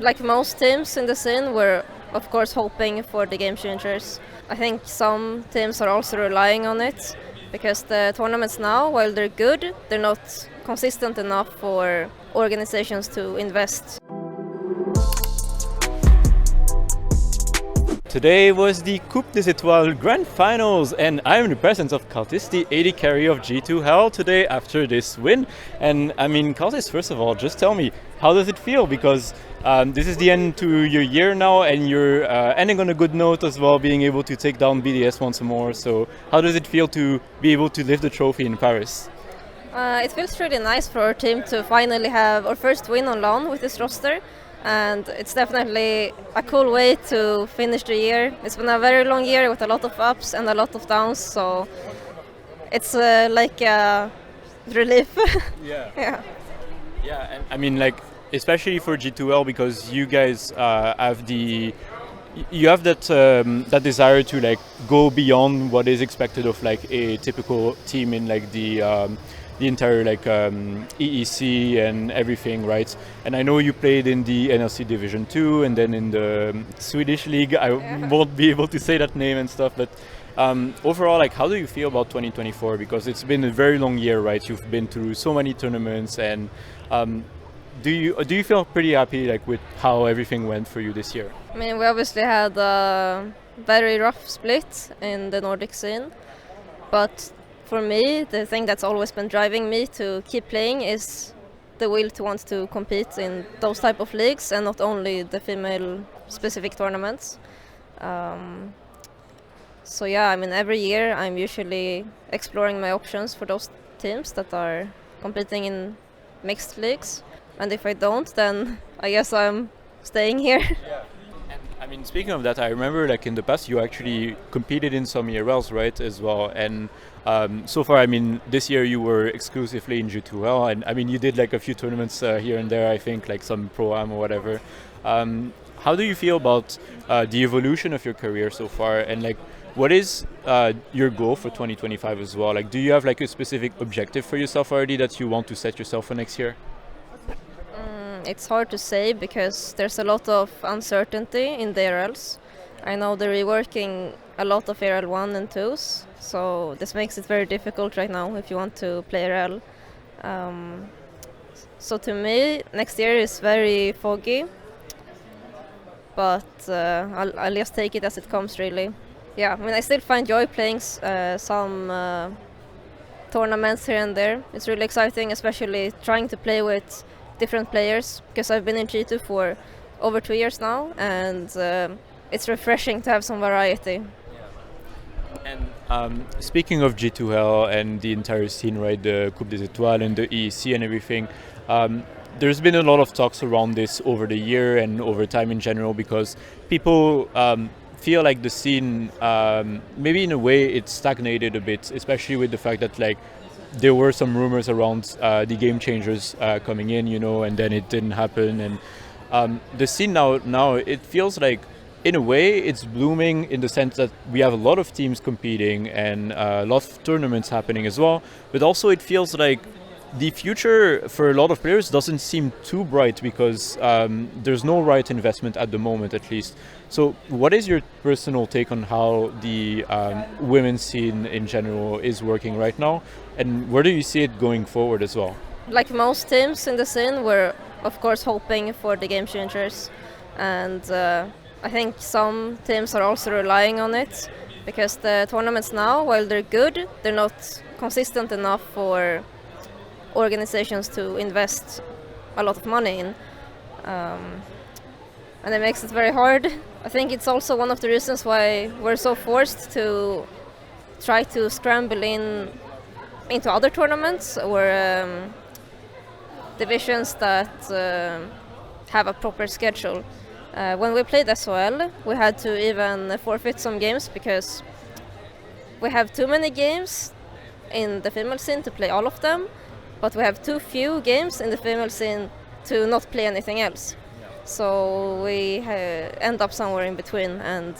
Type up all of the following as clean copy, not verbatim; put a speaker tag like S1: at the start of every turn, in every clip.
S1: Like most teams in the scene, we're of course hoping for the game changers. I think some teams are also relying on it because the tournaments now, while they're good, they're not consistent enough for organizations to invest.
S2: Today was the Coupe des Étoiles Grand Finals, and I'm in the presence of Caltys, the AD carry of G2 Hel today after this win. And I mean, Caltys, first of all, just tell me, how does it feel? Because this is the end to your year now, and you're ending on a good note as well, being able to take down BDS once more. So how does it feel to be able to lift the trophy in Paris?
S1: It feels really nice for our team to finally have our first win on LAN with this roster. And it's definitely a cool way to finish the year. It's been a very long year with a lot of ups and a lot of downs, so it's like a relief.
S2: Yeah.
S1: Yeah.
S2: Yeah, and I mean, like, especially for G2L, because you guys have that desire to like go beyond what is expected of like a typical team in like the entire like EEC and everything, right? And I know you played in the NLC Division 2 and then in the Swedish League. I won't be able to say that name and stuff, but overall, like, how do you feel about 2024? Because it's been a very long year, right? You've been through so many tournaments, and do you feel pretty happy like with how everything went for you this year?
S1: I mean, we obviously had a very rough split in the Nordic scene, but for me, the thing that's always been driving me to keep playing is the will to want to compete in those type of leagues and not only the female-specific tournaments. So yeah, I mean, every year I'm usually exploring my options for those teams that are competing in mixed leagues. And if I don't, then I guess I'm staying here.
S2: Yeah. And I mean, speaking of that, I remember like in the past you actually competed in some ERLs, right, as well. And so far, I mean, this year you were exclusively in G2L, and I mean, you did like a few tournaments here and there, I think, like some Pro-Am or whatever. How do you feel about the evolution of your career so far, and like, what is your goal for 2025 as well? Like, do you have like a specific objective for yourself already that you want to set yourself for next year?
S1: It's hard to say because there's a lot of uncertainty in the ERLs. I know they're reworking a lot of ERL 1 and 2s, so this makes it very difficult right now if you want to play ERL. So to me, next year is very foggy, but I'll just take it as it comes, really. Yeah, I mean, I still find joy playing some tournaments here and there. It's really exciting, especially trying to play with different players, because I've been in G2 for over 2 years now, and it's refreshing to have some variety.
S2: And speaking of G2 Hel and the entire scene, right, the Coupe des Étoiles and the EEC and everything, there's been a lot of talks around this over the year and over time in general, because people feel like the scene, maybe in a way it's stagnated a bit, especially with the fact that like there were some rumors around the game changers coming in, you know, and then it didn't happen. And the scene now it feels like, in a way, it's blooming in the sense that we have a lot of teams competing and a lot of tournaments happening as well. But also it feels like the future for a lot of players doesn't seem too bright because there's no right investment at the moment, at least. So what is your personal take on how the women's scene in general is working right now? And where do you see it going forward as well?
S1: Like most teams in the scene, we're of course hoping for the game changers. And I think some teams are also relying on it because the tournaments now, while they're good, they're not consistent enough for organizations to invest a lot of money in. And it makes it very hard. I think it's also one of the reasons why we're so forced to try to scramble into other tournaments or divisions that have a proper schedule. When we played as well, we had to even forfeit some games because we have too many games in the female scene to play all of them, but we have too few games in the female scene to not play anything else. So we end up somewhere in between, and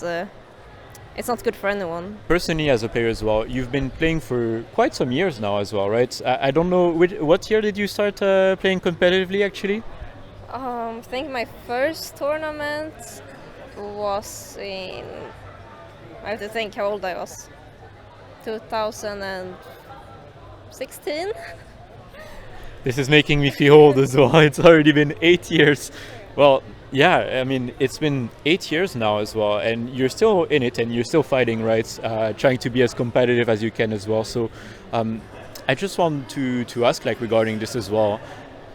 S1: it's not good for anyone.
S2: Personally, as a player as well, you've been playing for quite some years now as well, right? I don't know, what year did you start playing competitively actually?
S1: I think my first tournament was in, I have to think how old I was, 2016.
S2: This is making me feel old as well. It's already been 8 years. Well, yeah, I mean, it's been 8 years now as well, and you're still in it and you're still fighting, right? Trying to be as competitive as you can as well. So I just want to ask, like, regarding this as well.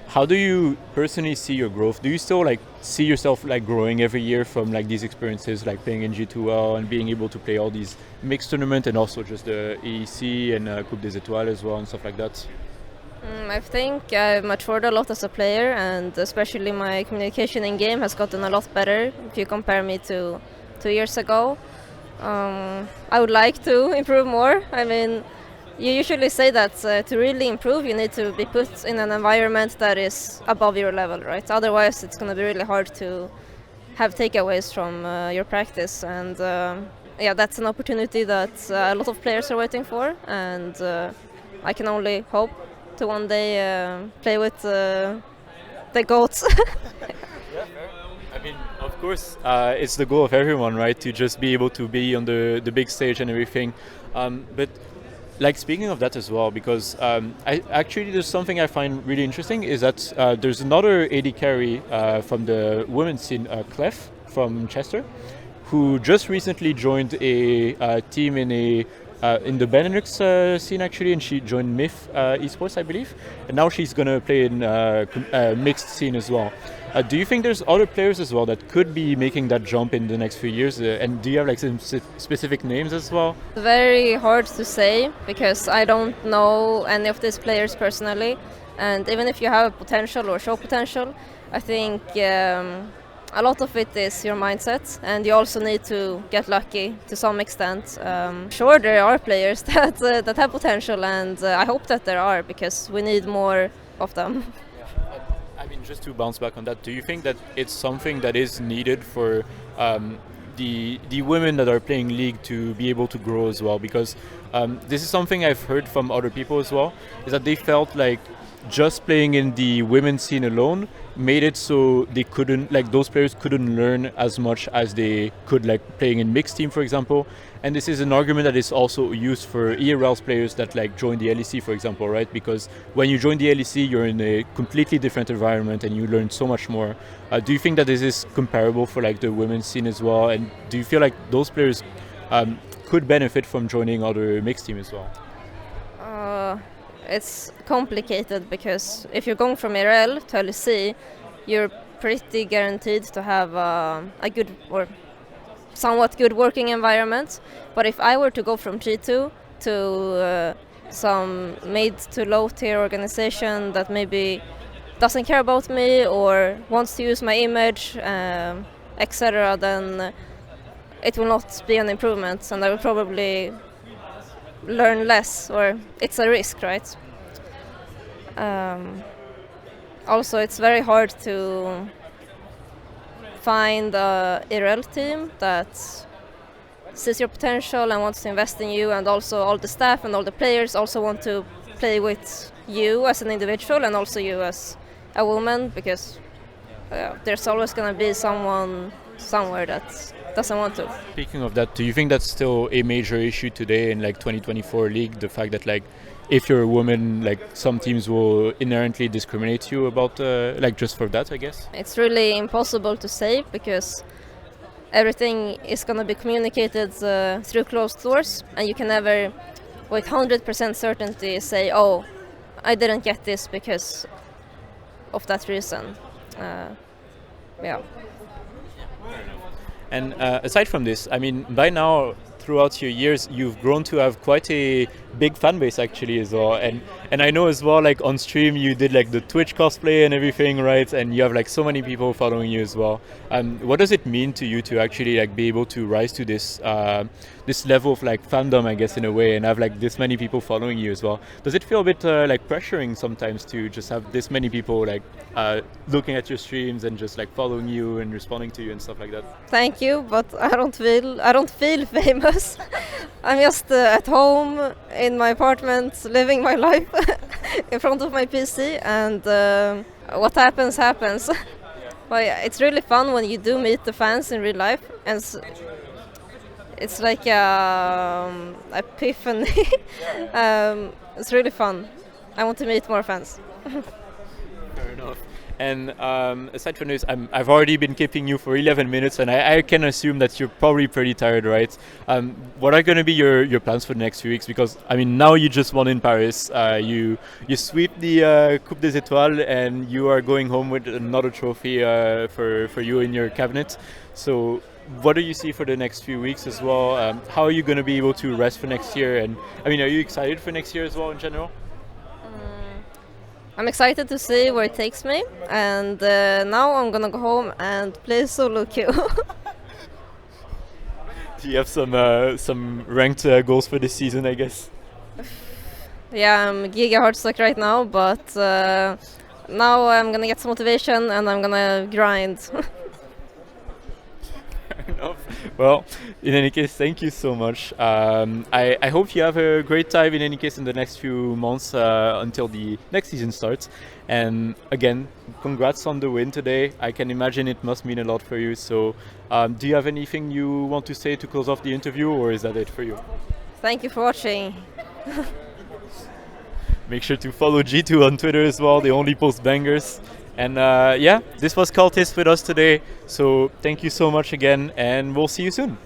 S2: How do you personally see your growth? Do you still like see yourself like growing every year from like these experiences, like playing in G2 Hel and being able to play all these mixed tournaments and also just the EEC and Coupe des Étoiles as well and stuff like that?
S1: I think I've matured a lot as a player, and especially my communication in game has gotten a lot better if you compare me to 2 years ago. I would like to improve more. I mean, you usually say that to really improve you need to be put in an environment that is above your level, right? Otherwise it's going to be really hard to have takeaways from your practice, and yeah, that's an opportunity that a lot of players are waiting for, and I can only hope to one day play with the GOATs.
S2: I mean, of course, it's the goal of everyone, right? To just be able to be on the big stage and everything. But like speaking of that as well, because there's something I find really interesting is that there's another AD carry from the women's scene, Clef from Chester, who just recently joined a team in the Benelux scene actually, and she joined MIF Esports, I believe, and now she's gonna play in mixed scene as well. Do you think there's other players as well that could be making that jump in the next few years? And do you have like some specific names as well?
S1: Very hard to say because I don't know any of these players personally, and even if you have potential or show potential, I think a lot of it is your mindset, and you also need to get lucky to some extent. Sure, there are players that have potential, and I hope that there are because we need more of them.
S2: I mean, just to bounce back on that, do you think that it's something that is needed for the women that are playing League to be able to grow as well? Because this is something I've heard from other people as well, is that they felt like just playing in the women's scene alone made it so they couldn't, like those players couldn't learn as much as they could like playing in mixed team, for example. And this is an argument that is also used for ERL's players that like join the LEC, for example, right? Because when you join the LEC, you're in a completely different environment and you learn so much more. Do you think that this is comparable for like the women's scene as well? And do you feel like those players could benefit from joining other mixed team as well?
S1: It's complicated because if you're going from ERL to LEC, you're pretty guaranteed to have a good or somewhat good working environment. But if I were to go from G2 to some mid to low tier organization that maybe doesn't care about me or wants to use my image, etc., then it will not be an improvement, and I will probably learn less, or it's a risk, right? Also, it's very hard to find a ERL team that sees your potential and wants to invest in you, and also all the staff and all the players also want to play with you as an individual and also you as a woman, because there's always going to be someone somewhere that doesn't want to.
S2: Speaking of that, do you think that's still a major issue today in like 2024 League, the fact that like if you're a woman, like some teams will inherently discriminate you about like just for that, I guess?
S1: It's really impossible to say because everything is going to be communicated through closed doors, and you can never with 100% certainty say, oh, I didn't get this because of that reason. Yeah.
S2: And aside from this, I mean, by now, throughout your years, you've grown to have quite a big fan base actually as well. And I know as well, like on stream, you did like the Twitch cosplay and everything, right? And you have like so many people following you as well. What does it mean to you to actually like be able to rise to this this level of like fandom, I guess, in a way, and have like this many people following you as well? Does it feel a bit like pressuring sometimes to just have this many people like looking at your streams and just like following you and responding to you and stuff like that?
S1: Thank you, but I don't feel famous. I'm just at home in my apartment living my life in front of my PC, and what happens. Well, yeah, it's really fun when you do meet the fans in real life, and it's like epiphany. It's really fun. I want to meet more fans.
S2: Fair enough. And aside from this, I've already been keeping you for 11 minutes, and I can assume that you're probably pretty tired, right? What are going to be your plans for the next few weeks? Because I mean, now you just won in Paris. You sweep the Coupe des Étoiles, and you are going home with another trophy for you in your cabinet. So, what do you see for the next few weeks as well? How are you going to be able to rest for next year? And I mean, are you excited for next year as well in general?
S1: I'm excited to see where it takes me, and now I'm gonna go home and play solo queue.
S2: Do you have some ranked goals for this season, I guess?
S1: Yeah, I'm giga hard stuck right now, but now I'm gonna get some motivation and I'm gonna grind.
S2: Fair enough. Well, in any case, thank you so much. I hope you have a great time in any case in the next few months until the next season starts. And again, congrats on the win today. I can imagine it must mean a lot for you. So do you have anything you want to say to close off the interview, or is that it for you?
S1: Thank you for watching.
S2: Make sure to follow G2 on Twitter as well. They only post bangers. And yeah, this was Caltys with us today. So thank you so much again, and we'll see you soon.